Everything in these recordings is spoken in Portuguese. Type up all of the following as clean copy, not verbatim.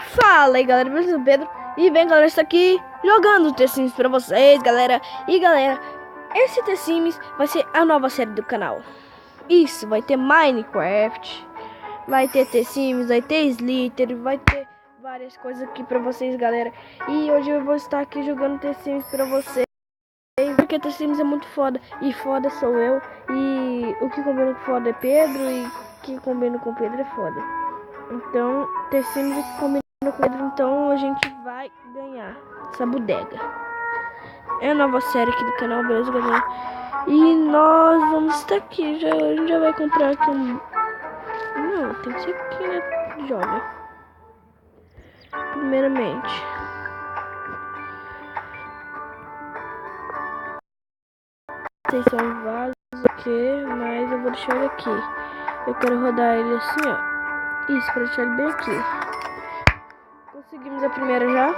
Fala aí galera, eu sou o Pedro. E bem galera, estou aqui jogando The Sims pra vocês, galera. E galera, esse The Sims vai ser a nova série do canal. Isso, vai ter Minecraft, vai ter The Sims, vai ter Slither, vai ter várias coisas aqui pra vocês, galera. E hoje eu vou estar aqui jogando The Sims pra vocês, porque The Sims é muito foda. E foda sou eu. E o que combina com foda é Pedro, e o que combina com Pedro é foda. Então, The Sims combina com Pedro, então a gente vai ganhar essa bodega. É a nova série aqui do canal, beleza, galera? E nós vamos estar aqui, a gente já vai comprar aqui um... Não, tem que ser aqui, né, jovem? Primeiramente. Vocês são vasos aqui, mas eu vou deixar ele aqui. Eu quero rodar ele assim, ó. Isso, pra deixar ele bem aqui. Conseguimos a primeira já.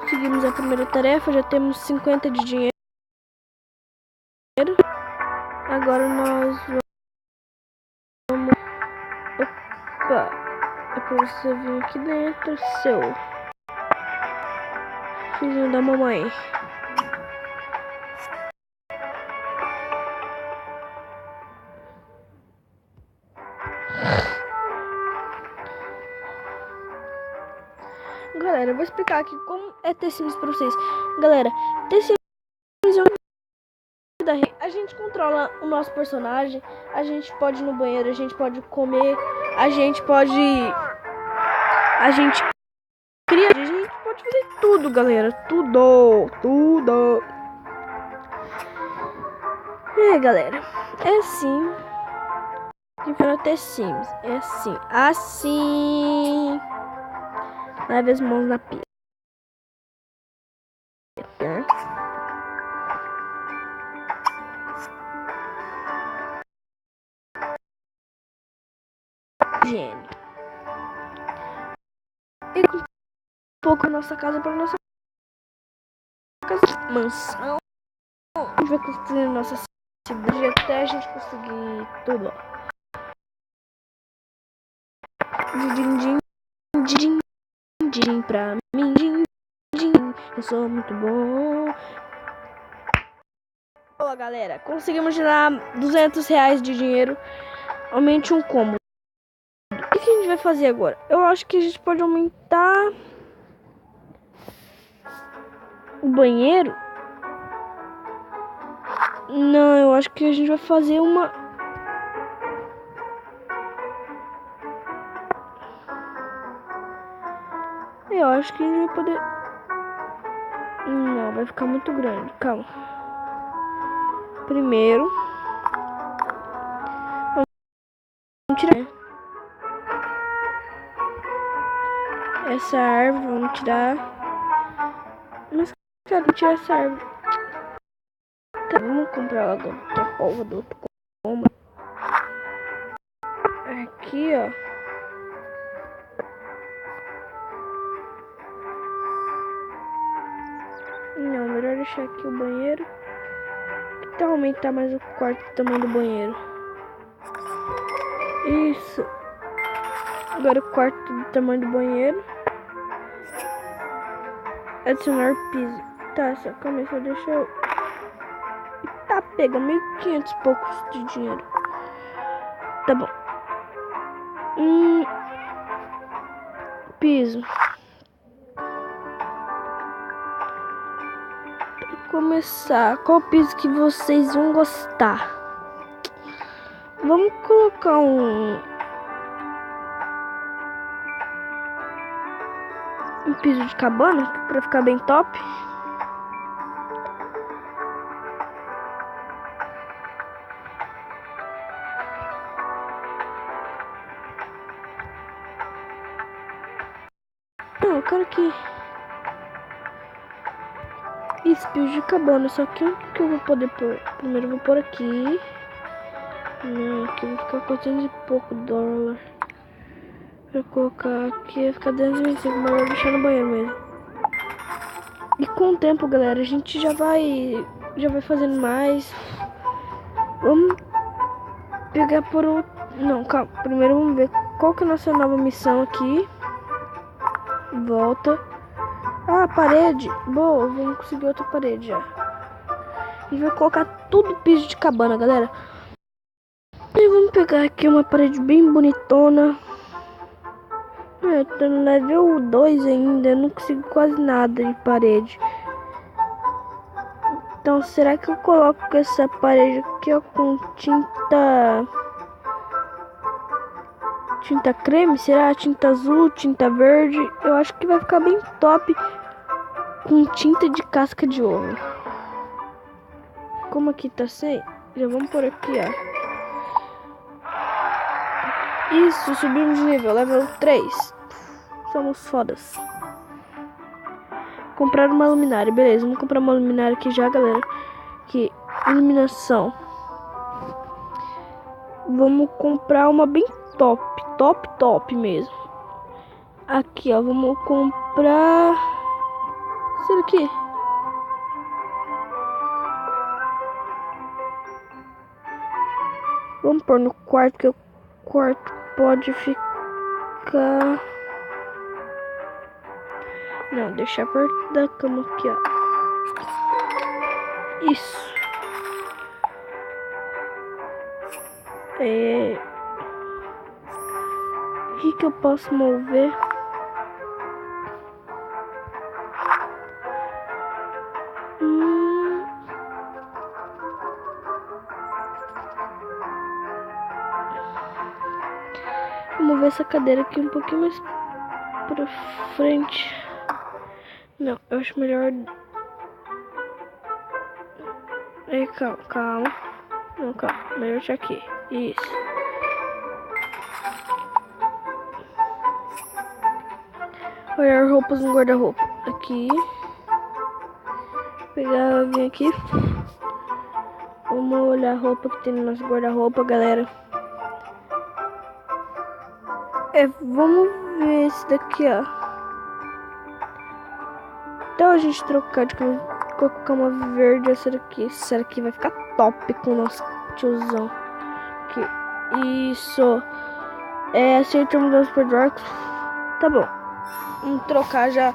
Conseguimos a primeira tarefa, já temos 50 de dinheiro. Agora nós vamos... Opa! É pra você vir aqui dentro, seu filhinho da mamãe. Galera, eu vou explicar aqui como é The Sims pra vocês. Galera, The Sims é um... A gente controla o nosso personagem, a gente pode ir no banheiro, a gente pode comer, a gente pode... A gente cria, a gente pode fazer tudo, galera. Tudo. É, galera, é assim que funciona The Sims. É assim. Assim. Leve as mãos na pia. Higiene. E com um pouco a nossa casa para nossa casa. Mansão. A gente vai construir nossa cidade até a gente conseguir tudo. Din pra mim. Eu sou muito bom. Olá, galera. Conseguimos tirar R$200 de dinheiro. Aumente um cômodo. O que a gente vai fazer agora? Eu acho que a gente pode aumentar o banheiro. Não, eu acho que a gente vai fazer uma... Eu acho que a gente vai poder... Não, vai ficar muito grande. Calma. Primeiro... Vamos tirar essa árvore. Vamos tirar... Mas, cara, vamos tirar essa árvore. Tá, vamos comprar logo outra polva do outro cômodo. Aqui, ó. Não, melhor deixar aqui o banheiro. Que tal aumentar mais o quarto tamanho do banheiro? Isso. Agora o quarto do tamanho do banheiro. Adicionar piso. Tá, só calma aí, só deixa eu... Tá, pega 1.500 e poucos de dinheiro. Tá bom. Piso. Começar. Qual piso que vocês vão gostar? Vamos colocar um piso de cabana pra ficar bem top. Não, eu quero que esse piso de cabana, só que o que eu vou poder pôr? Primeiro eu vou pôr aqui. Não, aqui vai ficar 400 e pouco dólar. Pra colocar aqui vai ficar 225, mas eu vou deixar no banheiro mesmo. E com o tempo, galera, a gente já vai fazendo mais. Vamos pegar por outro... Não, calma, primeiro vamos ver qual que é a nossa nova missão aqui? Volta. Ah, parede. Boa, vamos conseguir outra parede já. E vai colocar tudo piso de cabana, galera. E vamos pegar aqui uma parede bem bonitona. Tô no level 2 ainda, eu não consigo quase nada de parede. Então, será que eu coloco essa parede aqui, ó, com tinta creme? Será? Tinta azul, tinta verde? Eu acho que vai ficar bem top com tinta de casca de ovo. Como aqui tá sem, já vamos por aqui, ó. Isso, subimos de nível, level 3. Somos fodas. Comprar uma luminária, beleza. Vamos comprar uma luminária aqui já, galera. Aqui, iluminação. Vamos comprar uma bem top mesmo. Aqui, ó, vamos comprar... Será que... Vamos pôr no quarto, que o quarto pode ficar... Não, deixar perto da cama aqui, ó. Isso. O que eu posso mover? Vou mover essa cadeira aqui um pouquinho mais pra frente. Não, eu acho melhor... calma. Não, calma. Melhor deixar aqui. Isso. Olhar roupas no guarda-roupa. Aqui. Pegar, vir aqui. Vamos olhar a roupa que tem no nosso guarda-roupa, galera. Vamos ver esse daqui, ó. Então a gente trocar de cama verde, essa daqui vai ficar top com o nosso tiozão. Aqui. Isso. Aceita mudança por Dorks. Tá bom. Vamos trocar já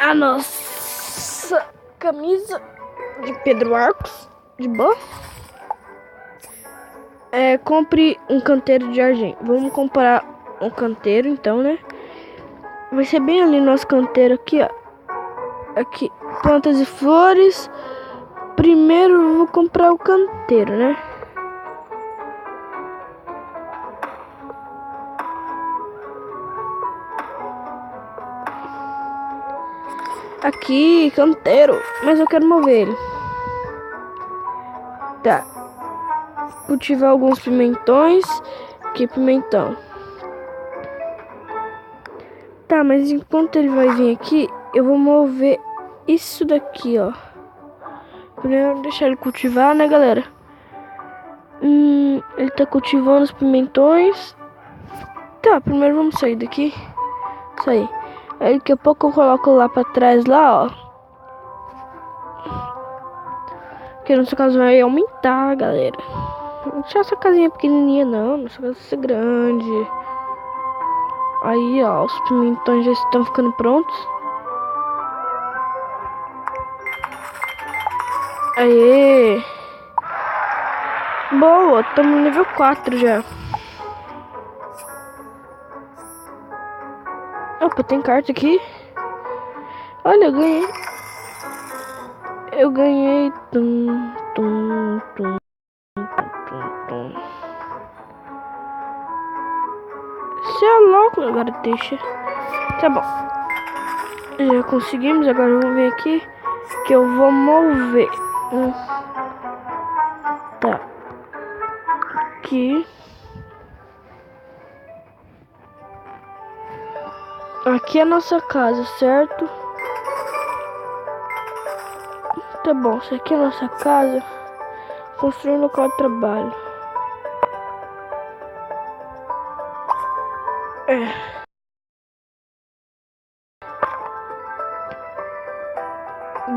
a nossa camisa de Pedro Arcos. De boa. Compre um canteiro de argento. Vamos comprar um canteiro, então, né? Vai ser bem ali nosso canteiro aqui, ó. Aqui, plantas e flores. Primeiro eu vou comprar o canteiro, né? Aqui, canteiro. Mas eu quero mover ele. Tá. Cultivar alguns pimentões. Aqui, pimentão. Tá, mas enquanto ele vai vir aqui, eu vou mover isso daqui, ó. Primeiro deixar ele cultivar, né, galera? Ele tá cultivando os pimentões. Tá, primeiro vamos sair daqui. Sair. Aí daqui a pouco eu coloco lá pra trás, lá, ó. Porque nossa casa vai aumentar, galera. Não deixar essa casinha pequenininha, não. Nossa casa vai ser grande. Aí, ó, os pimentões já estão ficando prontos. Aê! Boa, estamos no nível 4 já. Opa, tem carta aqui. Olha, eu ganhei. Eu ganhei. Você é louco, agora deixa. Tá bom. Já conseguimos, agora vamos ver aqui. Que eu vou mover. Tá. Aqui. Aqui é a nossa casa, certo? Tá bom, isso aqui é a nossa casa. Construir um local de trabalho.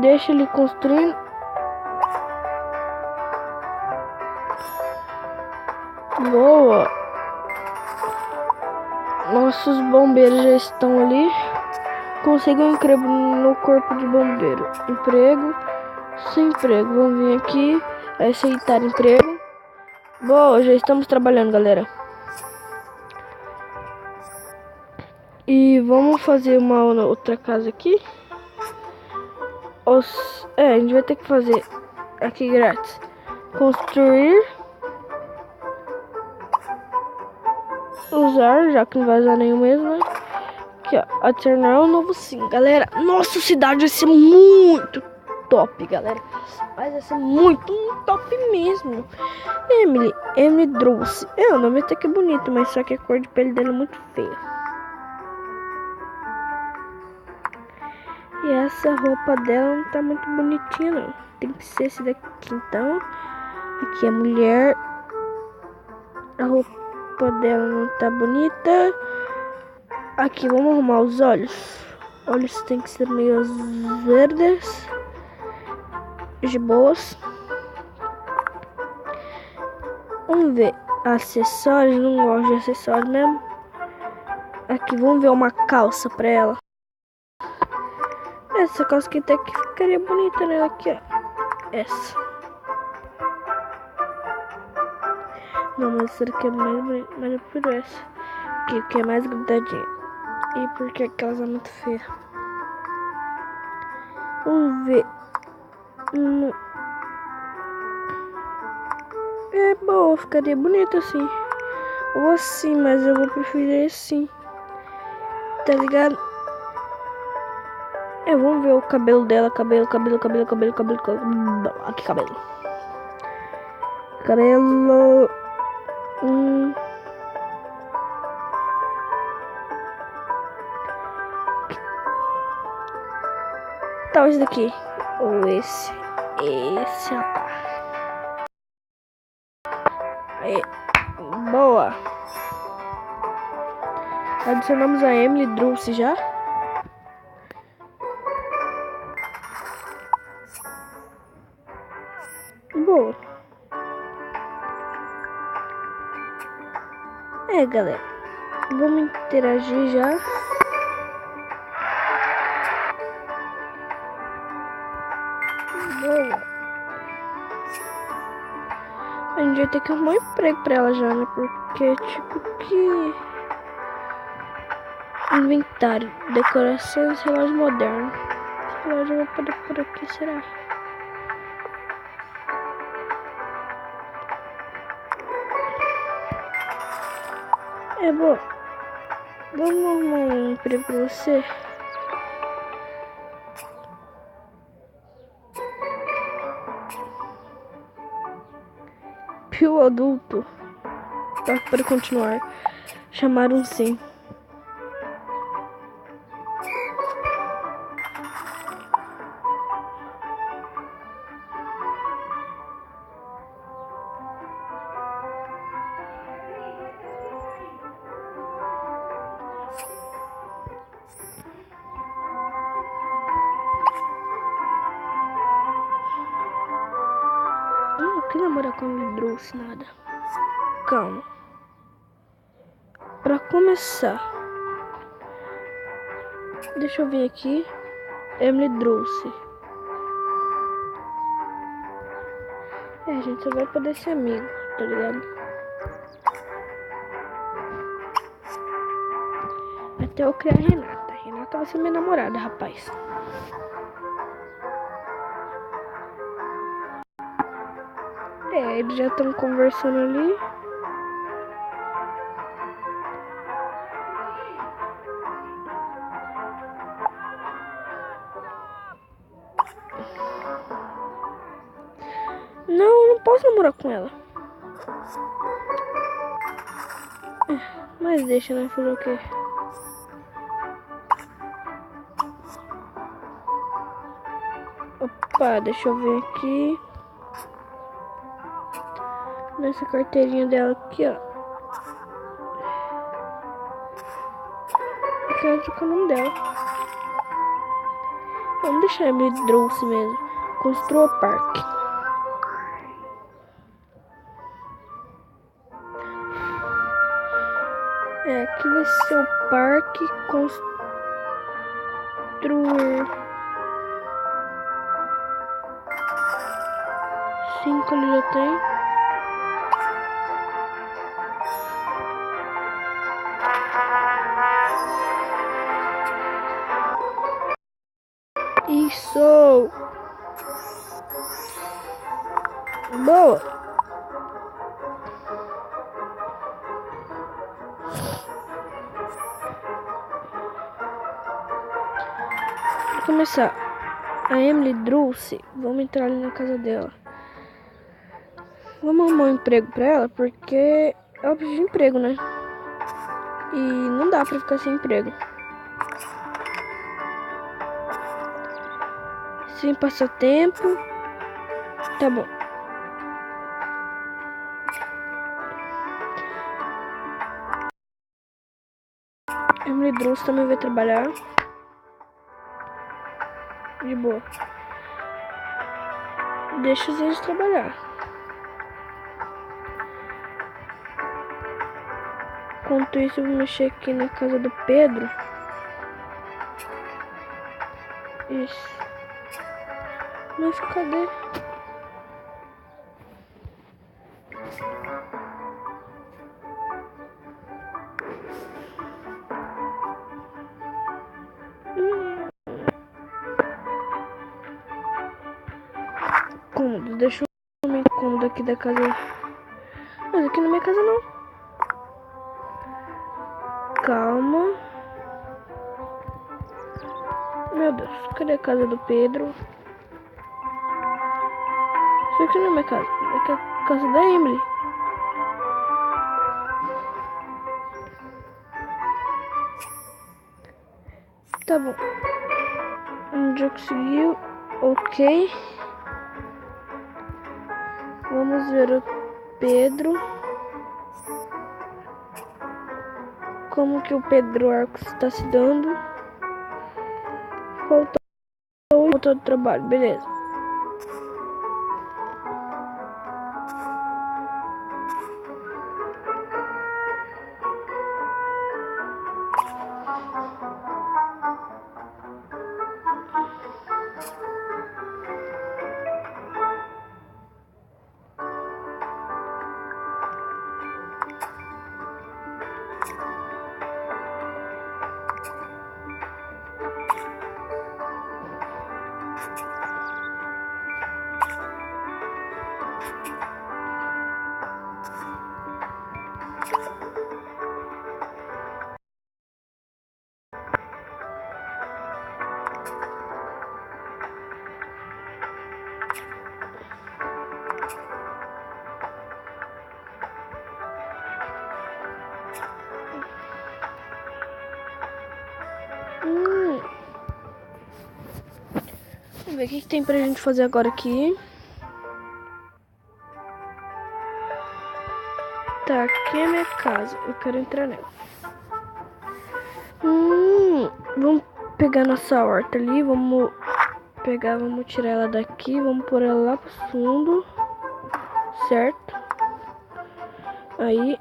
Deixa ele construindo. Boa. Nossos bombeiros já estão ali. Consiga um emprego no corpo de bombeiro. Emprego, sem emprego. Vamos vir aqui, aceitar emprego. Boa, já estamos trabalhando, galera. E vamos fazer uma outra casa aqui. A gente vai ter que fazer aqui grátis. Construir. Usar, já que não vai usar nenhum mesmo, né? Aqui, ó. Adicionar um novo sim, galera. Nossa cidade vai ser muito top, galera. Vai ser muito top mesmo. Emily Dulce. O nome até que é bonito, mas só que a cor de pele dela é muito feia. E essa roupa dela não tá muito bonitinha, não. Tem que ser esse daqui, então. Aqui é mulher. A roupa dela não tá bonita. Aqui, vamos arrumar os olhos. Olhos tem que ser meio verdes. De boas. Vamos ver. Acessórios. Não gosto de acessórios mesmo. Aqui, vamos ver uma calça pra ela. Essa calça aqui até que ficaria bonita nela aqui, ó. Essa. Não, mas essa daqui é mais bonita. Mas eu prefiro essa. Aqui, que é mais grudadinha. E porque aquelas é muito feia. Vamos ver. É boa, ficaria bonita assim. Ou assim, mas eu vou preferir assim. Tá ligado? Vamos ver o cabelo dela. Cabelo. Aqui, cabelo. Cabelo. Tá, esse daqui. Ou esse. Esse, rapaz. Aí. Boa. Adicionamos a Emily Dulce já. Boa. Galera. Vamos interagir já. Boa. A gente vai ter que arrumar um emprego pra ela já, né? Porque, tipo, que... Inventário. Decorações, relógio moderno. Esse relógio eu vou poder por aqui, será? Boa. Vamos arrumar um emprego pra você. Pio adulto. Tá, para continuar. Chamar um sim. Que namorar com ele trouxe nada. Calma. Pra começar, deixa eu ver aqui. Emily Dulce. A gente só vai poder ser amigo, tá ligado? Até eu criar a Renata. A Renata vai ser minha namorada, rapaz. Eles já estão conversando ali. Não posso namorar com ela. Mas deixa, né? Fazer o quê? Opa, deixa eu ver aqui. Nessa carteirinha dela aqui, ó. Eu quero trocar o nome dela. Vamos deixar a Emily Dulce mesmo. Construa o parque. Aqui vai ser o parque construir 5 ali já tem. Isso! Boa! Pra começar, a Emily trouxe. Vamos entrar ali na casa dela. Vamos arrumar um emprego pra ela, porque ela precisa de emprego, né? E não dá pra ficar sem emprego. Sem passatempo. Tá bom. Emily Druce também vai trabalhar. De boa. Deixa eles trabalhar. Enquanto isso, eu vou mexer aqui na casa do Pedro. Isso. Mas cadê? Cômodo. Deixa eu ver o cômodo aqui da casa. Mas aqui na minha casa não. Calma. Meu Deus, cadê a casa do Pedro? Isso aqui não é minha casa. Aqui é a casa da Emily. Tá bom. Já conseguiu. Ok. Vamos ver o Pedro. Como que o Pedro Arcos está se dando? Faltou do trabalho, beleza. Vamos ver o que tem pra gente fazer agora aqui. Tá, aqui é minha casa. Eu quero entrar nela. Vamos pegar nossa horta ali. Vamos tirar ela daqui. Vamos pôr ela lá pro fundo. Certo? Aí.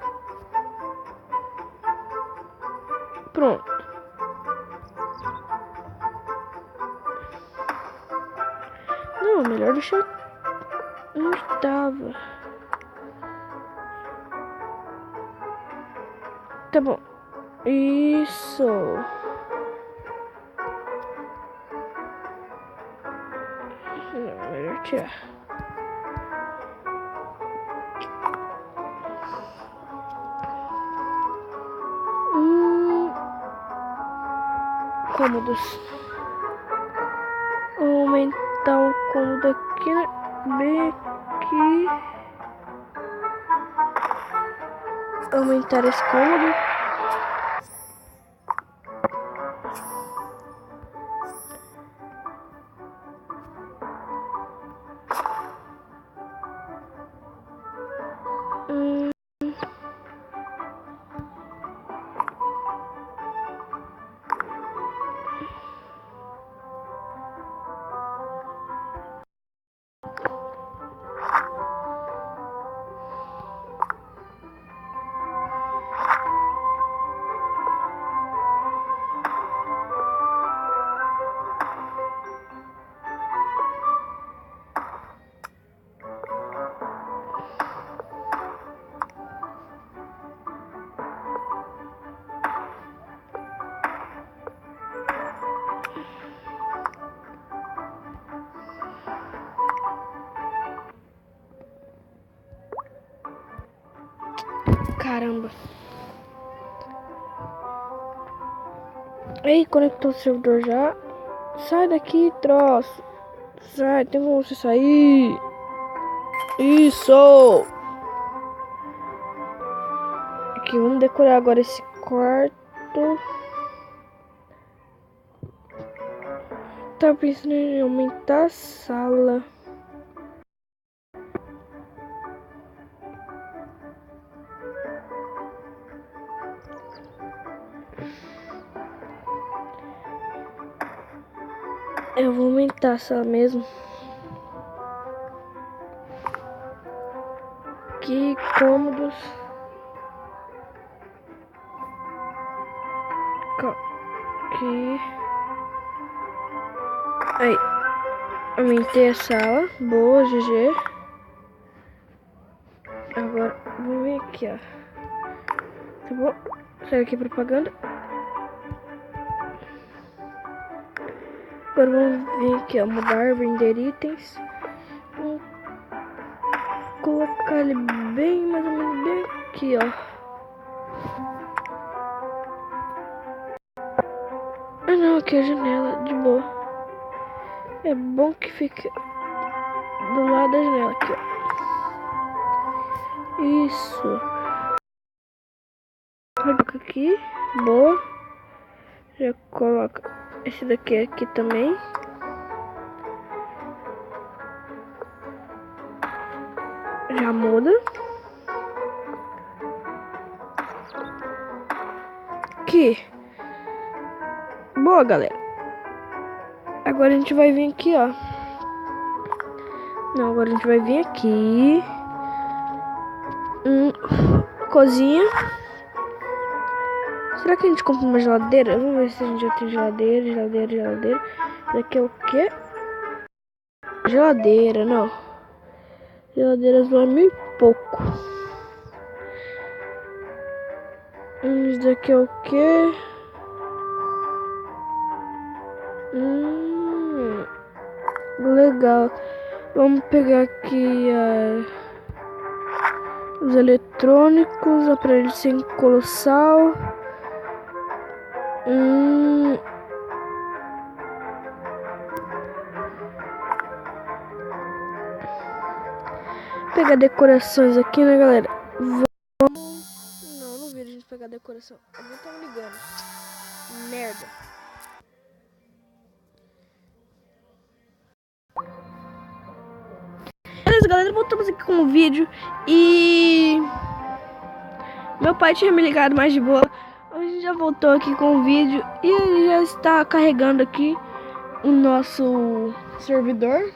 Pronto. Não, melhor deixar onde tava. Tá bom. Isso. Não, melhor tirar. Cômodos. Vou aumentar o cômodo aqui, né? Bem aqui. Aumentar esse cômodo. Caramba. Aí, conectou o servidor já. Sai daqui, troço. Sai, tem como você sair. Isso. Aqui, vamos decorar agora esse quarto. Tava pensando em aumentar a sala. Eu vou aumentar a sala mesmo. Que cômodos. Aqui. Aí. Aumentei a sala. Boa, GG. Agora, vamos ver aqui, ó. Tá bom? Sai aqui propaganda. Agora vamos vir aqui, ó. Mudar, vender itens. Vamos colocar ele bem, mais ou menos bem aqui, ó. Ah não, aqui é a janela, de boa. É bom que fique do lado da janela aqui, ó. Isso. Coloca aqui, boa. Já coloca esse daqui aqui também. Já muda. Aqui. Boa, galera. Agora a gente vai vir aqui, ó. Não, agora a gente vai vir aqui. Cozinha. Será que a gente compra uma geladeira? Vamos ver se a gente já tem geladeira. Geladeira. Daqui é o quê? Geladeira, não. Geladeiras vão mil e pouco. Isso daqui é o quê? Legal. Vamos pegar aqui os eletrônicos, aparelho sem colossal. Pegar decorações aqui, né, galera? Não vi a gente pegar decoração. Alguém tá me ligando. Merda. Beleza, galera, voltamos aqui com o vídeo. E meu pai tinha me ligado mais de boa. A gente já voltou aqui com o vídeo. E ele já está carregando aqui o nosso servidor.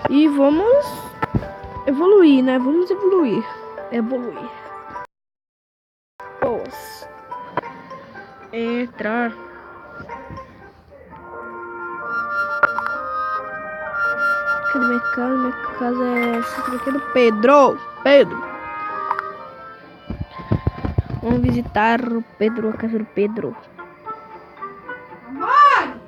E vamos evoluir, né? Vamos evoluir. Boas. Entrar. Cadê minha casa? Minha casa é essa aqui do Pedro. Vamos visitar o Pedro, a casa do Pedro. Mãe!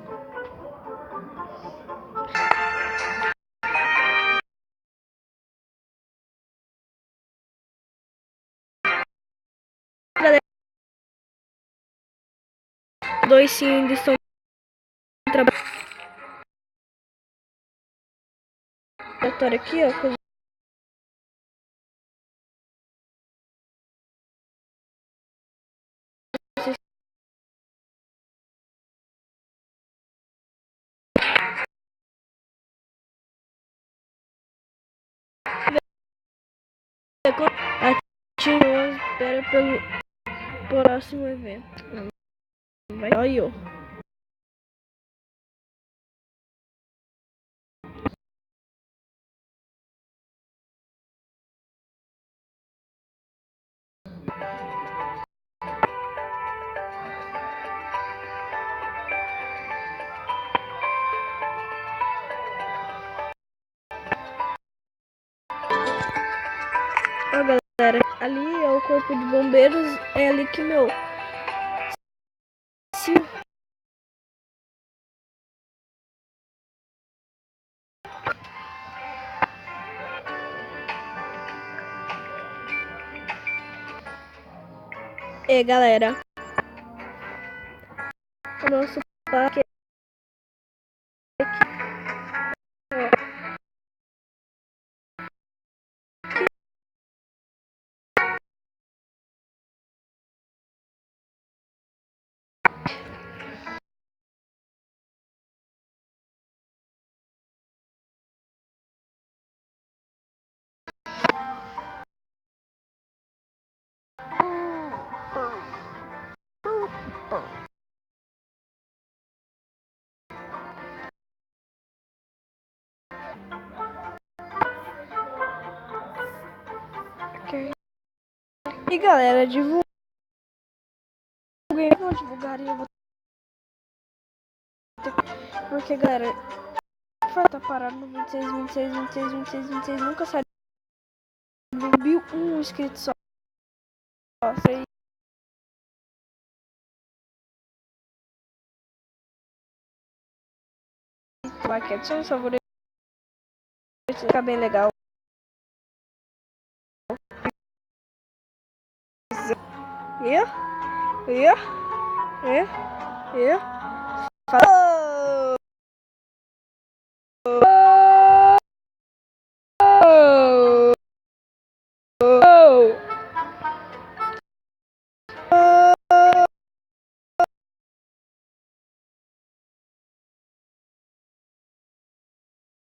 Dois sim ainda estão trabalhando aqui, ó. Ativou, espera pelo próximo evento. Vai, olha. Ó, galera, ali é o corpo de bombeiros, é ali que meu E galera, o nosso parque aqui. E galera, divulguem, eu vou divulgar e eu vou ter... Porque galera, vai estar parado no 26, 26, 26, 26, 26, nunca sai do 1 inscrito só. Sei. Like, adicione os favoritos, fica bem legal. Yeah. Falou!